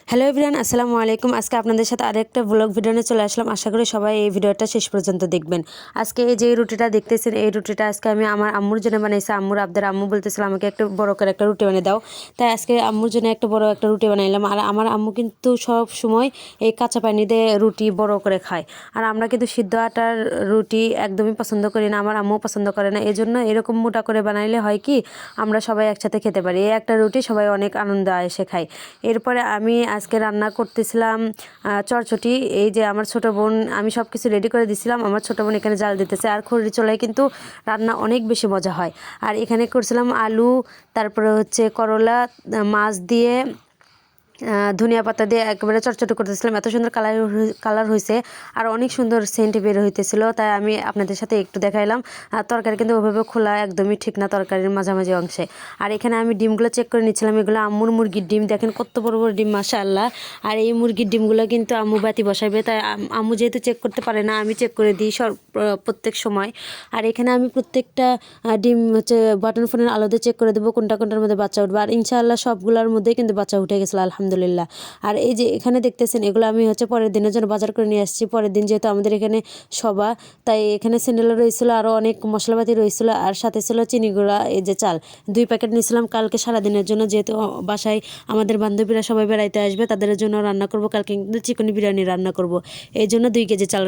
Hello everyone, আসসালামু আলাইকুম। আজকে আপনাদের সাথে আরেকটা ব্লগ ভিডিও নিয়ে চলে আসলাম। আশা করি সবাই এই ভিডিওটা শেষ পর্যন্ত দেখবেন। আজকে এই যে রুটিটা দেখতেছেন, এই রুটিটা আজকে আমি আমার আম্মুর জন্য বানাইছি। আম্মুর আবদার, আম্মু বলতেছিল আমাকে একটু বড় করে একটা রুটি বানিয়ে দাও। তাই আজকে আম্মুর জন্য একটা বড় একটা রুটি বানাইলাম। আর আমার আম্মু কিন্তু সব সময় এই কাঁচা পানি দিয়ে রুটি বড় করে খায়। আর আমরা কিন্তু সিদ্ধ আটার রুটি একদমই পছন্দ করি না, আমার আম্মু পছন্দ করে না। এই জন্য এরকম মোটা করে বানাইলে হয় কি, আমরা সবাই একসাথে খেতে পারি। এই একটা রুটি সবাই অনেক আনন্দ এসে খায়। এরপরে আমি আজকে রান্না করতেছিলাম চটচটি। এই যে আমার ছোটো বোন, আমি সব কিছু রেডি করে দিছিলাম, আমার ছোটো বোন এখানে জাল দিতেছে। আর খড়ি চুলায় কিন্তু রান্না অনেক বেশি মজা হয়। আর এখানে করছিলাম আলু, তারপরে হচ্ছে করলা, মাছ দিয়ে ধনিয়া পাতা দিয়ে একেবারে চটচট করতেছিলাম। এত সুন্দর কালার হয়েছে আর অনেক সুন্দর সেন্ট বের হইতেছিল। তাই আমি আপনাদের সাথে একটু দেখাইলাম। তরকারি কিন্তু ওইভাবে খোলা একদমই ঠিক না, তরকারির মাঝামাঝি অংশে। আর এখানে আমি ডিমগুলো চেক করে নিচ্ছিলাম। এগুলো আম্মুর মুরগির ডিম, দেখেন কত বড় বড় ডিম, মাশাআল্লাহ। আর এই মুরগির ডিমগুলো কিন্তু আম্মু বাতি বসাবে, তাই আম্মু যেহেতু চেক করতে পারে না, আমি চেক করে দিই প্রত্যেক সময়। আর এখানে আমি প্রত্যেকটা ডিম হচ্ছে বাটন ফোনের আলোতে চেক করে দেবো কোনটার মধ্যে বাচ্চা উঠবে। আর ইনশাআল্লাহ সবগুলোর মধ্যেই কিন্তু বাচ্চা উঠে গেছিলো, আলহামদুলিল্লাহ। আর এই যে এখানে দেখতেছেন, এগুলো আমি হচ্ছে পরের দিনের জন্য বাজার করে নিয়ে আসছি। পরের দিন যেহেতু আমাদের এখানে সবা, তাই এখানে স্যান্ডেলও রয়েছিল, আরও অনেক মশলাপাতি রয়েছিল। আর সাথে ছিল চিনি গুঁড়া, এই যে চাল 2 প্যাকেট নিয়েছিলাম কালকে সারাদিনের জন্য। যেহেতু বাসায় আমাদের বান্ধবীরা সবাই বেড়াইতে আসবে, তাদের জন্য রান্না করব। কালকে কিন্তু চিকেন বিরিয়ানি রান্না করব, এই জন্য 2 কেজি চাল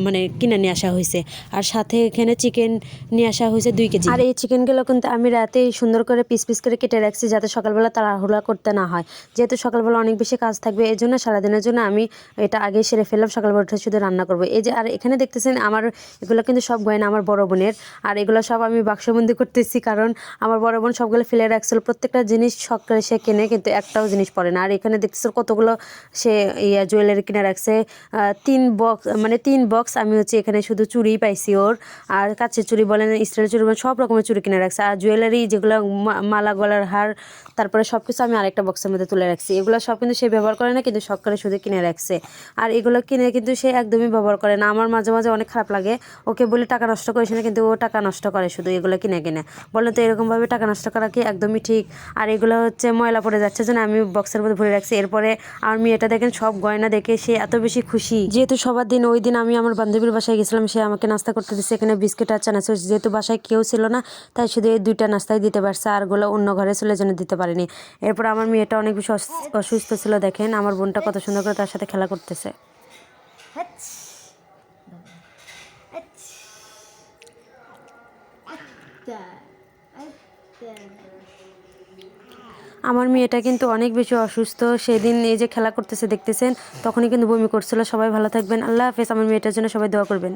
মানে কিনে নিয়ে আসা হয়েছে। আর সাথে এখানে চিকেন নিয়ে আসা হয়েছে 2 কেজি। আর এই চিকেনগুলো কিন্তু আমি রাতেই সুন্দর করে পিস পিস করে কেটে রাখছি, যাতে সকালবেলা তাড়াহুড়া করতে না হয়। যেহেতু সকালবেলা অনেক বেশি কাজ থাকবে, এই জন্য সারাদিনের জন্য আমি এটা আগে সেরে ফেললাম, সকালবেলা উঠে শুধু রান্না করবো। এই যে আর এখানে দেখতেছেন আমার এগুলো কিন্তু সব গয়না আমার বড় বোনের। আর এগুলো সব আমি বাক্সবন্দি করতেছি, কারণ আমার বড় বোন সবগুলো ফেলে রাখছিল। প্রত্যেকটা জিনিস শখ করে সে কেনে, কিন্তু একটাও জিনিস পরে না। আর এখানে দেখতেছিল কতগুলো সে জুয়েলারি কিনে রাখছে। 3 বক্স আমি হচ্ছে এখানে শুধু চুড়ি পাইছি ওর। আর কাচের চুড়ি বলেন, স্টিলের চুড়ি বলেন, সব রকমের চুড়ি কিনে রাখছে। আর জুয়েলারি যেগুলো মালা, গলার হার, তারপরে সব কিছু আমি আরেকটা বক্সের মধ্যে তুলে রাখছি। এগুলো সব কিন্তু সে ব্যবহার করে না, কিন্তু শখ করে শুধু কিনে রাখছে। আর এগুলো কিনে কিন্তু সে একদমই ব্যবহার করে না। আমার মাঝে মাঝে অনেক খারাপ লাগে, ওকে বলে টাকা নষ্ট করিস না, কিন্তু ও টাকা নষ্ট করে শুধু এগুলো কিনে। বলে তো এরকমভাবে টাকা নষ্ট করা কি একদমই ঠিক? আর এগুলো হচ্ছে ময়লা পড়ে যাচ্ছে জন্য আমি বক্সের মধ্যে ভরে রাখছি। এরপরে আমার মেয়েটা দেখেন সব গয়না দেখে সে এত বেশি খুশি। যেহেতু সবার দিন, ওই দিন আমি আমার বান্ধবীর বাসায় গেছিলাম, সে আমাকে নাস্তা করতে দিচ্ছে। এখানে বিস্কিট আর চানাচুর, যেহেতু বাসায় কেউ ছিল না, তাই শুধু এই 2টা নাস্তাই দিতে পারছে, আরগুলো অন্য ঘরে ছিল জন্য দিতে পারিনি। এরপর আমার মেয়েটা অনেক বেশি অসুস্থ ছিল, দেখেন আমার বোনটা কত সুন্দর করে তার সাথে খেলা করতেছে। আমার মেয়েটা কিন্তু অনেক বেশি অসুস্থ। সেদিন এই যে খেলা করতেছে দেখতেছেন, তখনই কিন্তু বমি করছিল। সবাই ভালো থাকবেন, আল্লাহ হাফেজ। আমার মেয়েটার জন্য সবাই দোয়া করবেন।